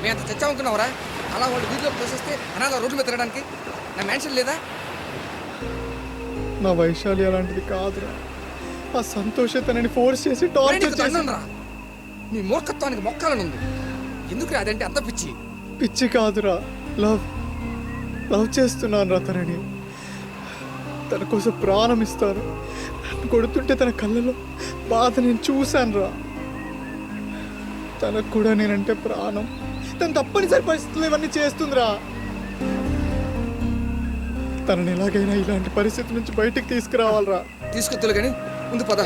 మేము అంత చచ్చామనుకున్నావరా? అలా వాళ్ళు వీధిలోకి తోసేస్తే అనాథ రోడ్డు మీద తిరగడానికి నా మ్యాన్షన్ లేదా? నా వైశాలి అలాంటిది కాదురా. ఆ సంతోష తనని ఫోర్స్ చేసి టార్చర్ చేసి. రా నీ మూర్ఖత్వానికి మొక్కాలని ఉంది. ఎందుకు అదంటే అంత పిచ్చి? పిచ్చి కాదురా, లవ్ లవ్ చేస్తున్నాను రా తనని. తన కోసం ప్రాణం ఇస్తాను. నన్ను కొడుతుంటే తన కళ్ళలో బాధ నేను చూశాను రా. తనకు కూడా నేనంటే ప్రాణం. తను తప్పనిసరి పరిస్థితులు ఇవన్నీ చేస్తుందిరా. తనని ఎలాగైనా ఇలాంటి పరిస్థితి నుంచి బయటికి తీసుకురావాలరా. తీసుకొద్దులు కానీ ముందు పద.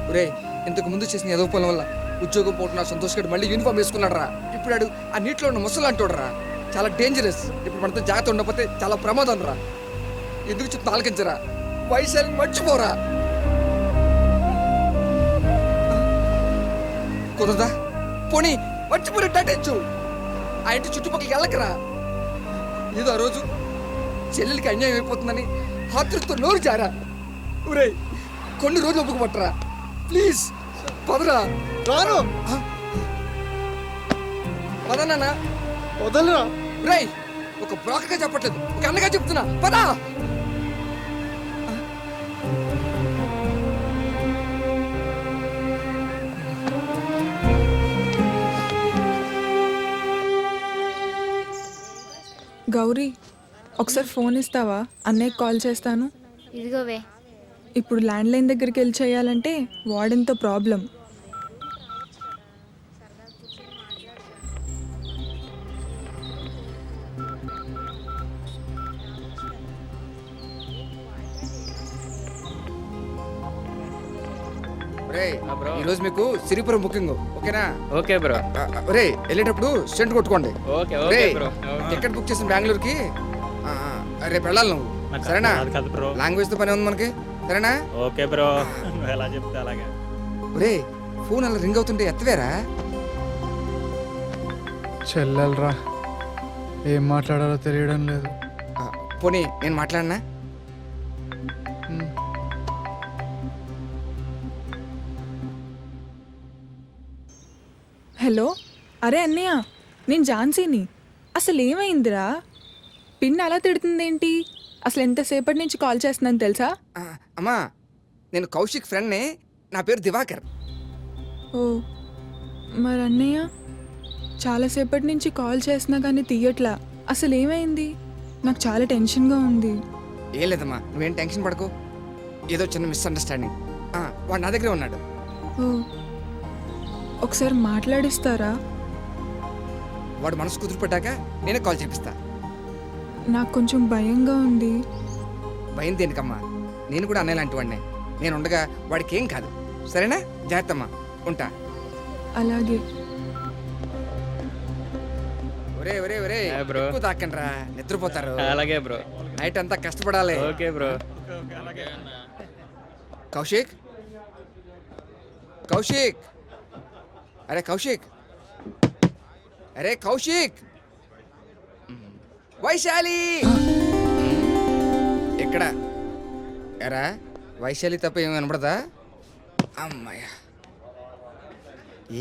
ఒరే, ఇంతకు ముందు చేసిన ఏదో పనుల వల్ల ఉద్యోగం పోతున్న సంతోష్ గడు మళ్ళీ యూనిఫామ్ వేసుకున్నాడు రా. ఇప్పుడు ఆడు ఆ నీటిలో ఉన్న ముసలు అంటాడు రా. చాలా డేంజరస్. ఇప్పుడు మనతో జాగ్రత్త ఉండకపోతే చాలా ప్రమాదం రా. ఎందుకు చెప్తా ఆలకించరా? వైశాలి మర్చిపోరా. కుదరదా? పోనీ మర్చిపోయినట్టు అటెంచు. ఆ ఇంటి చుట్టుపక్కలకి వెళ్ళకరా. ఏదో ఆ రోజు చెల్లెలికి అన్యాయం అయిపోతుందని హాతృతో నోరు జారా. ఒరే, కొన్ని రోజులు ఒప్పుకు పట్టరా ప్లీజ్. పదరా. రాను. పదనా. వదలరా. రేయ్, ఒక బ్రోకర్గా చెప్పట్లేదు, ఒక అన్నగా చెప్తున్నా. పదా. గౌరీ, ఒకసారి ఫోన్ ఇస్తావా? అన్నయ్యకి కాల్ చేస్తాను. ఇదిగోవే. ఇప్పుడు ల్యాండ్లైన్ దగ్గరికి వెళ్ళి చేయాలంటే వార్డెన్తో ప్రాబ్లం. ఈ రోజు మీకు సిరిపురం బుకింగ్, ఓకేనా? Okay bro. రే, వెళ్ళేటప్పుడు స్టెంట్ కొట్టుకోండి. Okay okay bro. Ticket book చేసిన బెంగళూరుకి. రేపు వెళ్ళాలి నువ్వు, సరేనా? లాంగ్వేజ్ తో పని ఉంది మనకి, సరేనా? ఓకే బ్రో, ఎలా చెప్తే అలాగే. రే, ఫోన్ అలా రింగ్ అవుతుంటే ఎత్తవేరా. చెల్లెలరా, ఏం మాట్లాడాలో తెలియడం లేదు. పోనీ నేను మాట్లాడినా? హలో, అరే అన్నయ్య, నేను ఝాన్సీని. అసలు ఏమైందిరా? పిన్ అలా తిడుతుందేంటి? అసలు ఎంతసేపటి నుంచి కాల్ చేస్తున్నాను తెలుసా? అమ్మా, నేను కౌశిక్ ఫ్రెండ్ని. నా పేరు దివాకర్. ఓ, మరి అన్నయ్య చాలాసేపటి నుంచి కాల్ చేసినా కానీ తీయట్లా. అసలు ఏమైంది? నాకు చాలా టెన్షన్గా ఉంది. ఏం లేదమ్మా, నువ్వేం టెన్షన్ పడకు. ఏదో చిన్న మిస్అండర్స్టాండింగ్. వాడు నా దగ్గరే ఉన్నాడు. ఓ, ఒకసారి మాట్లాడిస్తారా? వాడు మనసు కుదిరిపడ్డాక నేనే కాల్ చేపిస్తా. నాకు కొంచెం భయంగా ఉంది. భయం దేనికమ్మా? నేను కూడా అన్నయ్య వాడినే. నేను ఉండగా వాడికి ఏం కాదు, సరేనా? జాగ్రత్తమ్మా, ఉంటా. అలాగే. ఒరే ఒరే ఒరే, బ్రో. ఎక్కువ తాకండి రా, నిద్రపోతారు. అలాగే బ్రో. నైట్ అంతా కష్టపడాలి. Okay bro. కౌశిక్, కౌశిక్, అరే కౌశిక్, అరే కౌశిక్, వైశాలి ఎక్కడ? ఎరా, వైశాలి తప్ప ఏమి కనపడదా? అమ్మాయ,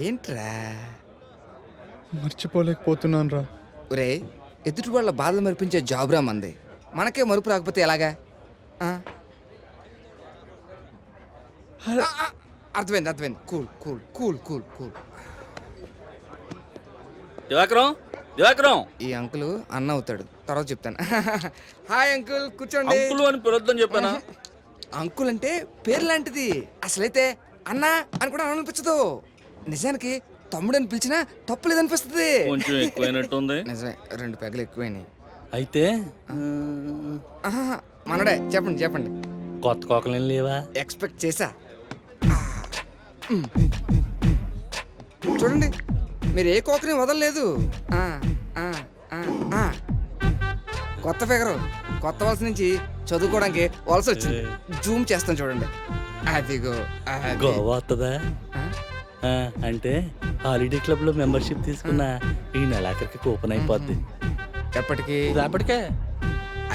ఏంట్రా? మర్చిపోలేకపోతున్నాను రా. ఒరే, ఎదుటి వాళ్ళ బాధలు మరిపించే జాబ్ రా మంది. మనకే మరుపు రాకపోతే ఎలాగా? అర్థమైంది అర్థమైంది. Cool cool cool cool cool. Divakaram, Divakaram. ఈ అంకుల్ అన్న అవుతాడు, తర్వాత చెప్తాను. హాయ్ అంకుల్, కూర్చోండి. అంకుల్ అని పిలొద్దని చెప్పానా? అంకుల్ అంటే పేరు లాంటిది. అసలైతే అన్న అని కూడా అనిపించదు. నిజానికి తమ్ముడని పిలిచినా తప్పు లేదనిపిస్తుంది. కొంచెం ఎక్కువైనట్టుంది. నిజమే, 2 పెగలు ఎక్కువైనాయి. అయితే మనడే. చెప్పండి చెప్పండి. కొత్త కోకలేం లేవా? ఎక్స్పెక్ట్ చేశా. చూడండి, మీరు ఏ కోకని వదలలేదు. కొత్త ఫిగరు, కొత్త వలస నుంచి చదువుకోవడానికి వలస వచ్చింది. జూమ్ చేస్తాను చూడండి. అదిగో గోవా వస్తుందా? అంటే హాలిడే క్లబ్ లో మెంబర్షిప్ తీసుకున్న ఈ నెలాఖరికి కూపన్ అయిపోద్ది. ఎప్పటికి? రేపటికే.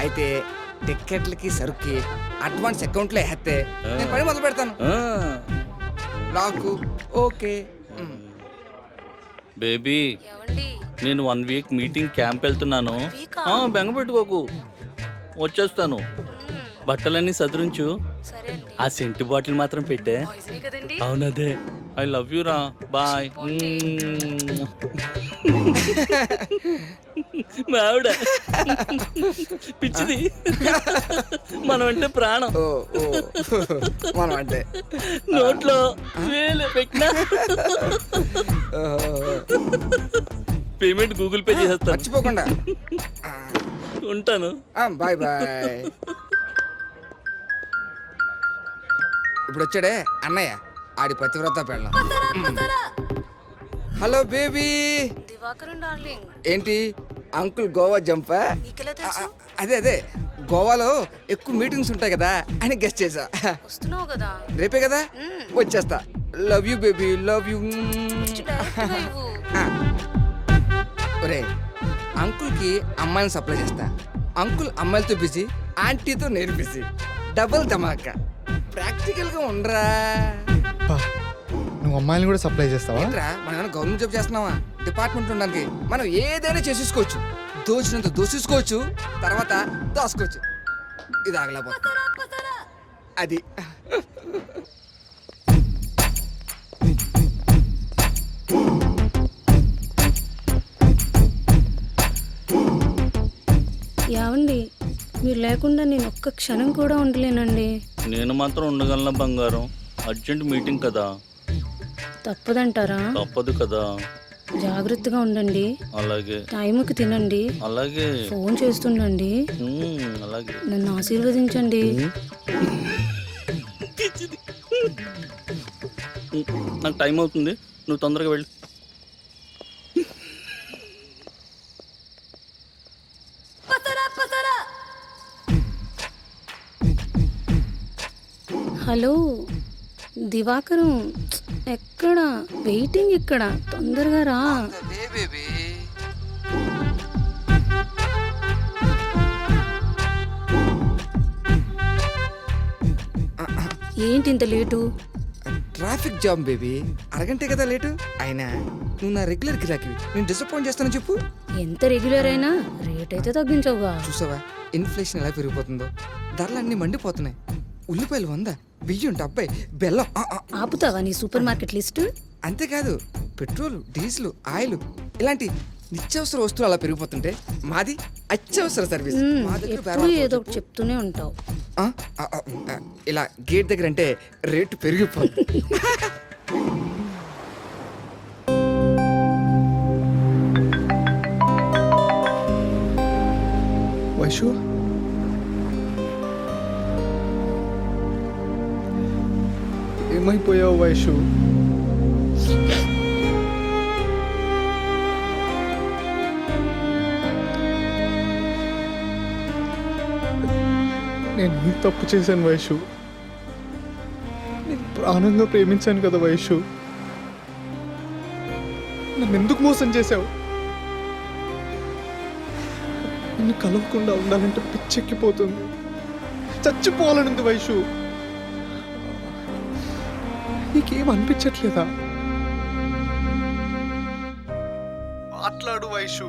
అయితే టిక్కెట్లకి సరుక్కి అడ్వాన్స్ అకౌంట్లో వేస్తే నేను పని మొదలు పెడతాను. నాకు ఓకే. బేబీ ఏవండి నేను 1 వీక్ మీటింగ్ క్యాంప్ వెళ్తున్నాను. బెంగ పెట్టుకోకు, వచ్చేస్తాను. బట్టలన్నీ సదురుంచు. సరే అండి. ఆ సెంటు బాటిల్ మాత్రం పెట్టే. పాయిజనే కదండి. అవునదే. ఐ లవ్ యూ రా, బాయ్. మావిడ పిచ్చిది, మనం అంటే ప్రాణం. ఓ ఓ మనం అంటే నోట్లో వేలు పెట్టినా పేమెంట్ గూగుల్ పే చేసేస్తాను. మర్చిపోకుండా. ఉంటాను. Bye bye. ఇప్పుడు వచ్చాడే అన్నయ్య, ఆడి పతివ్రత పెళ్ళం. Hello baby. దివాకరం డార్లింగ్, ఏంటి అంకుల్ గోవా జంపా? నీకెలా తెలుసు? అదే గోవాలో ఎక్కువ మీటింగ్స్ ఉంటాయి కదా అని గెస్ట్ చేసా. వస్తున్నావు కదా. రేపే కదా వచ్చేస్తా. Love you baby, love you. డైరెక్ట్గా ఇవ్వు. ఒరే అంకుల్కి అమ్మాయిని సప్లై చేస్తా. అంకుల్ అమ్మాయిలతో బిజీ, ఆంటీతో నేను బిజీ. డబుల్ ధమాకా. ప్రాక్టికల్ గా ఉండరా. బా, నువ్వు అమ్మాయిని కూడా సప్లై చేస్తావా? ఏంట్రా మనం ఏమైనా గవర్నమెంట్ జాబ్ చేస్తున్నావా? డిపార్ట్మెంట్ ఉండడానికి మనం ఏదైనా చేసేసుకోవచ్చు. దోచినంత దోసేసుకోవచ్చు, తర్వాత దోసుకోవచ్చు. ఇది ఆగలేకపోతా. అది ఏవండి, మీరు లేకుండా నేను ఒక్క క్షణం కూడా ఉండలేనండి. నేను మాత్రం ఉండగలను బంగారం. అర్జెంట్ మీటింగ్ కదా. తప్పదంటారా? తప్పదు కదా. జాగ్రత్తగా ఉండండి. అలాగే టైంకి తినండి. అలాగే. ఫోన్ చేస్తుండండి. అలాగే. నన్ను ఆశీర్వదించండి. నాకు టైం అవుతుంది, నువ్వు తొందరగా వెళ్ళు. హలో దివాకరం, ఎక్కడ? వెయిటింగ్ ఇక్కడ, తొందరగా రా. ఏంటి ఇంత లేటు? Traffic jam baby. అరగంటే కదా లేటు. అయినా నువ్వు నా రెగ్యులర్ గిరాకివి, నేను డిసప్పాయింట్ చేస్తానని చెప్పు. ఎంత రెగ్యులర్ అయినా రేట్ అయితే తగ్గించవుగా. చూసావా ఇన్ఫ్లేషన్ ఎలా పెరిగిపోతుందో. ధరలు అన్ని మండిపోతున్నాయి. ఉల్లిపాయలు 100, బియ్యం 70, బెల్లం ఆపుతావా నీ సూపర్ మార్కెట్ లిస్ట్? అంతేకాదు పెట్రోల్, డీజిల్, ఆయిల్ ఇలాంటి నిత్యావసర వస్తువులు అలా పెరిగిపోతుంటే మాది అత్యవసర సర్వీస్. మా దగ్గర ఎప్పుడు ఏదో ఒకటి చెప్తూనే ఉంటావు. ఇలా గేట్ దగ్గర అంటే రేటు పెరిగిపోతుంది. వైషు, ఏమైపోయావు వైషు? నేను నీ తప్పు చేశాను వైషు. నేను ప్రాణంగా ప్రేమించాను కదా వైషు. నన్ను ఎందుకు మోసం చేశావు? నిన్ను కలవకుండా ఉండాలంటే పిచ్చెక్కిపోతుంది, చచ్చిపోవాలనుంది వైషు. నీకేం అనిపించట్లేదా? మాట్లాడు వైషు.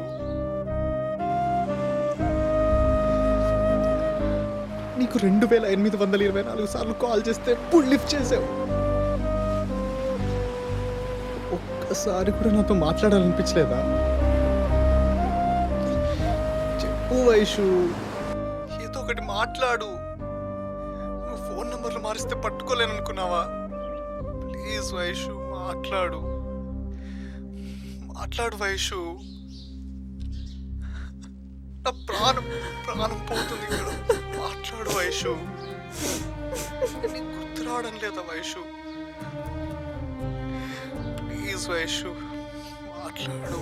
నీకు 2824 సార్లు కాల్ చేస్తే ఎప్పుడు లిఫ్ట్ చేసావు? ఒక్కసారి కూడా నాతో మాట్లాడాలనిపించలేదా? చెప్పు వైషు, ఏదో ఒకటి మాట్లాడు. నువ్వు ఫోన్ నంబర్లు మారిస్తే పట్టుకోలేననుకున్నావా? ప్లీజ్ వైషు, మాట్లాడు. మాట్లాడు వైషు. నా ప్రాణం పోతుంది ఇక్కడ. మాట్లాడు వైషు. నీకు గుర్తు రావడం లేదా వైషు? ప్లీజ్ వైషు, మాట్లాడు.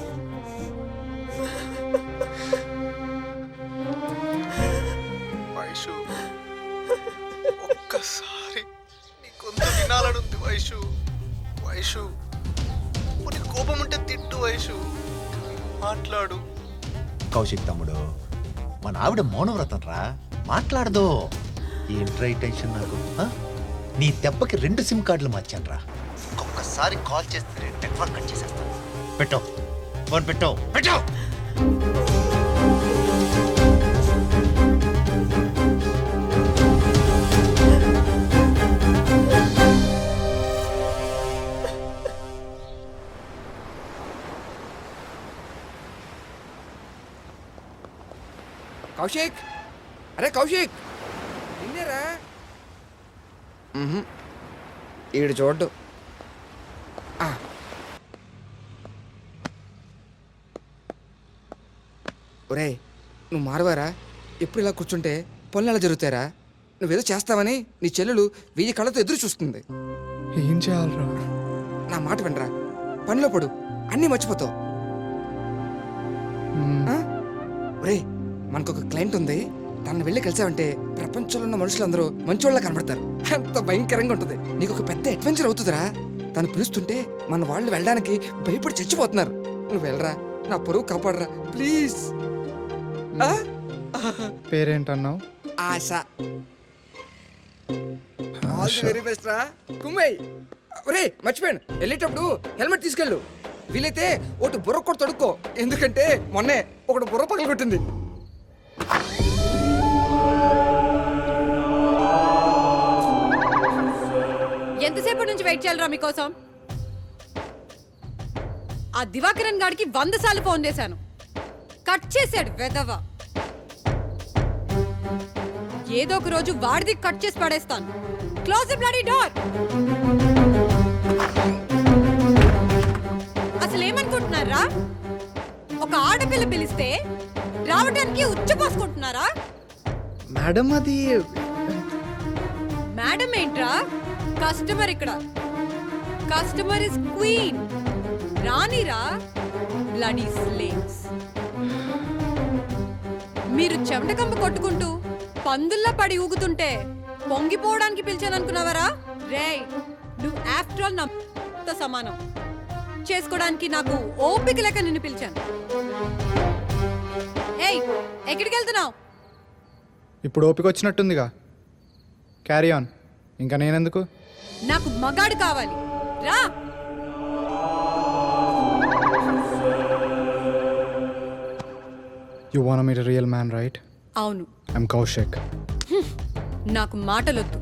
వైషు, ఒక్కసారి నీ కొంత వినాలనుంది వైషు. వైషు, నీ కోపం ఉంటే తిట్టు వైషు. మాట్లాడు. కౌశిక్ తమ్ముడు, మన ఆవిడ మౌనవ్రతం రా, మాట్లాడదు. ఏంట్రా ఈ టెన్షన్ నాకు? నీ దెబ్బకి 2 సిమ్ కార్డులు మార్చాను రా. ఒక్కసారి కాల్ చేస్తే నెట్వర్క్ కట్ చేసేస్తాను. పెట్టో ఫోన్ పెట్టో పెట్టో. కౌశిక్, అరే కౌశిక్, నిన్నేరా? ఈడు చూడ్డు. ఒరేయ్, నువ్వు మారవారా? ఎప్పుడు ఇలా కూర్చుంటే పనులు ఎలా జరుగుతారా? నువ్వేదో చేస్తావని నీ చెల్లెలు 1000 కళ్ళతో ఎదురు చూస్తుంది. ఏం చేయాలరా? నా మాట వినరా, పనిలో పడు, అన్నీ మర్చిపోతావు. ఆ? ఒరేయ్, మనకొక క్లయింట్ ఉంది, తనని వెళ్ళి కలిసావంటే ప్రపంచంలో ఉన్న మనుషులందరూ మంచోళ్ళ కనబడతారు. అంత భయంకరంగా ఉంటుంది. నీకు ఒక పెద్ద అడ్వెంచర్ అవుతుందిరా. తను పిలుస్తుంటే మన వాళ్ళు వెళ్ళడానికి భయపడి చచ్చిపోతున్నారు. నువ్వు వెళ్ళరా, నా పరువు కాపాడరా ప్లీజ్. పేరేంటన్నావు? Asha. All the very best రా. కుమ్మయ్. ఒరే మర్చిపోయాను, వెళ్ళేటప్పుడు హెల్మెట్ తీసుకెళ్ళు. వీలైతే ఒకటి బుర్ర కూడా తొడుక్కో, ఎందుకంటే మొన్నే ఒకటి బుర్ర పగల కొట్టింది. ఎంతసేపటి నుంచి వెయిట్ చేయాలరా మీకోసం? ఆ దివాకరన్ గాడికి 100 సార్లు ఫోన్ చేశాను, కట్ చేశాడు వెదవ. ఏదో ఒక రోజు వాడిది కట్ చేసి పడేస్తాను. Close the bloody door. అసలు ఏమనుకుంటున్నారా? ఒక ఆడపిల్ల పిలిస్తే రావడానికి ఉచ్చపోసుకుంటున్నారా? మేడం అది మేడం ఏంట్రా? కస్టమర్ ఇక్కడ. Customer is queen. రాణిరా బ్లడీ స్లేవ్స్. మీరు చెమటకంప కొట్టుకుంటూ పందుల్లా పడి ఊగుతుంటే పొంగిపోవడానికి పిలిచాను అనుకున్నావరా? రేయ్, నువ్వు ఆఫ్టర్ ఆల్ నా సమానం. చేసుకోవడానికి నాకు ఓపిక లేక నిన్ను పిలిచాను. ఏయ్, ఎక్కడికి వెళ్తున్నావు? ఇప్పుడు ఓపిక వచ్చినట్టుందిగా, క్యారీ ఆన్. ఇంకా నేనెందుకు? నాకు మగాడు కావాలి, రా. You want meet a real man, right? అవును, ఐఎమ్ కౌశిక్. నాకు మాటలొద్దు.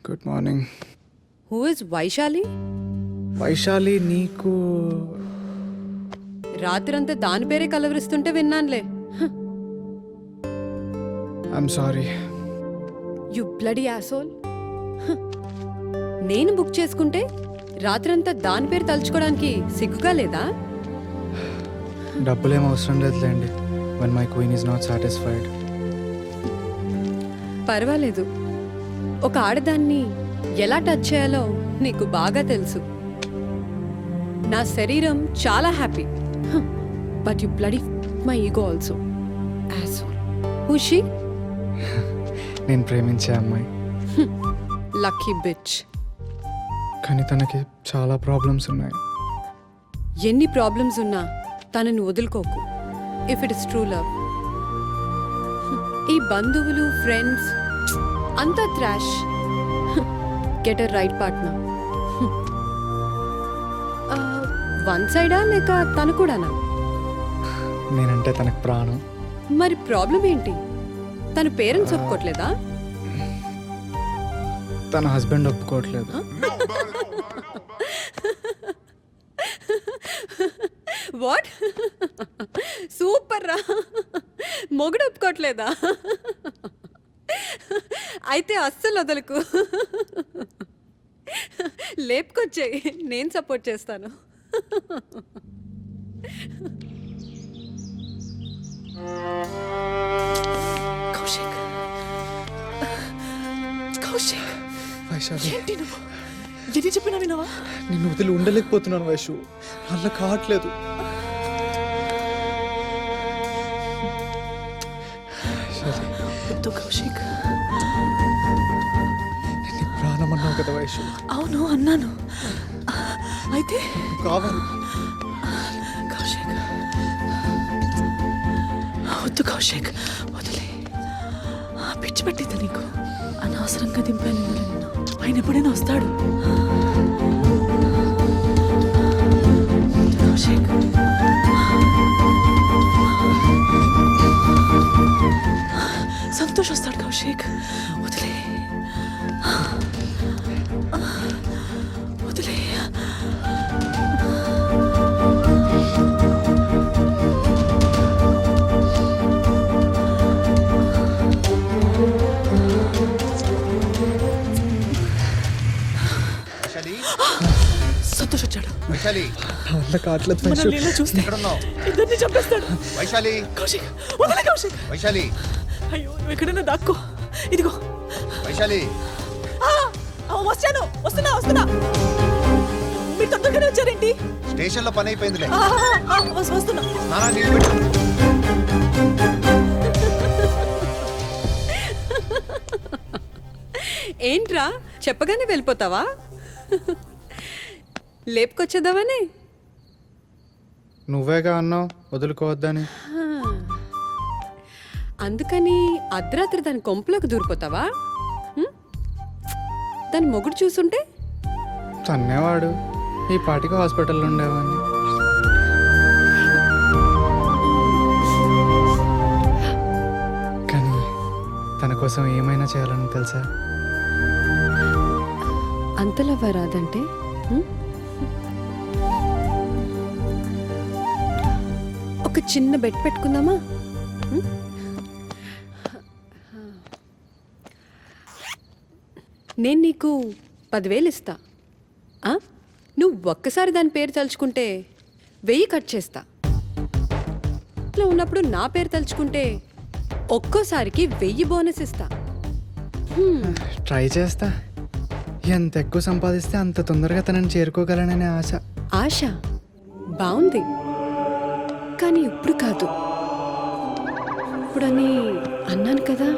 Good morning. Who is Vaishali? Vaishali నీకు రాత్రంతా దాని పేరే కలవరిస్తుంటే విన్నానులే. I'm sorry. You bloody asshole. నేను బుక్ చేసుకుంటే రాత్రంతా దాని పేరు తలుచుకోవడానికి సిగ్గుగా లేదా? డబ్బులేం అవసరం లేదులేండి. when my queen is not satisfied. పర్వాలేదు, ఒక ఆడదాన్ని ఎలా టచ్ చేయాలో నీకు బాగా తెలుసు. నా శరీరం చాలా happy, but you bloody my ego also. Asshole. Who she? నేను ప్రేమించే అమ్మాయి, లక్కీ బిచ్. కానీ తనకి చాలా ప్రాబ్లమ్స్ ఉన్నాయి. ఎన్ని ప్రాబ్లమ్స్ ఉన్నా తనని వదులుకోకు. If it is true love. ఈ బంధువులు, ఫ్రెండ్స్ అంతా trash. Get a right partner. One సైడా లేక తను కూడానా? నేనంటే తనకు ప్రాణం. మరి ప్రాబ్లం ఏంటి? తన పేరెంట్స్ ఒప్పుకోవట్లేదా? తన హస్బెండ్ ఒప్పుకోవట్లేదు. వాట్? సూపర్ రా. మొగుడు ఒప్పుకోవట్లేదా? అయితే అస్సలు వదలకు, లేపుకొచ్చేయి, నేను సపోర్ట్ చేస్తాను. కౌశిక్ కౌశిక్ వైశాలి ఏంటి నువ్వు ఎన్ని చెప్పినా వినవా నిన్ను వదిలి ఉండలేకపోతున్నాను వైషు వల్ల కావట్లేదు. వద్దు కౌశిక్. నీ ప్రాణం అన్నావు కదా వైషు, అవును అన్నాను. అయితే నువ్వు కావాలి. కౌశిక్ వద్దు కౌశిక్, వదిలే. పిచ్చి పట్టిందా నీకు? అనవసరంగా దింపాను నిన్ను. ఆయన ఎప్పుడైనా వస్తాడు. వద్దు కౌశిక్. సంతోష్ వస్తాడు కౌశిక్, వదిలే వదిలే. వైశాలి సంతోష్ వచ్చాడు. వైశాలి నా వల్ల కావట్లేదు వైషు. మనల్ని ఇలా చూస్తే ఎక్కడున్నావు? ఇద్దరిని చంపేస్తాడు. వైశాలి కౌశిక్ వదిలే కౌశిక్. వైశాలి అయ్యో నువ్వు ఎక్కడైనా దాక్కో. ఇదిగో వైశాలి వస్తాను, వస్తున్నా. మీరు తొందరగానే వచ్చారేంటి? స్టేషన్లో పని అయిపోయిందిలే. వస్తున్నా. స్నానాలు నీళ్ళు పెట్టు. ఏంట్రా చెప్పగానే వెళ్ళిపోతావా? లేపుకొచ్చేద్దామని. నువ్వేగా అన్నావు వదులుకోవద్దని. అందుకని అర్ధరాత్రి దాని కొంపలోకి దూరిపోతావా? హ్మ్? దాని మొగుడు చూసుంటే తన్నేవాడు, ఈ పాటికి హాస్పిటల్లో ఉండేవాడిని. కానీ తన కోసం ఏమైనా చేయాలని తెలుసా? అంతలవ్వ రాదంటే హ్మ్? ఒక చిన్న బెట్ పెట్టుకుందామా? హ్మ్? నేను నీకు 10,000 ఇస్తా. ఆ? నువ్వు ఒక్కసారి దాని పేరు తలుచుకుంటే 1000 కట్ చేస్తా. ఇట్లా ఉన్నప్పుడు నా పేరు తలుచుకుంటే ఒక్కోసారికి 1000 బోనస్ ఇస్తా. ట్రై చేస్తా. ఎంత ఎక్కువ సంపాదిస్తే అంత తొందరగా తనని చేరుకోగలననే ఆశ. ఆశ బాగుంది, కానీ ఇప్పుడు కాదు. ఇప్పుడని అన్నాను కదా.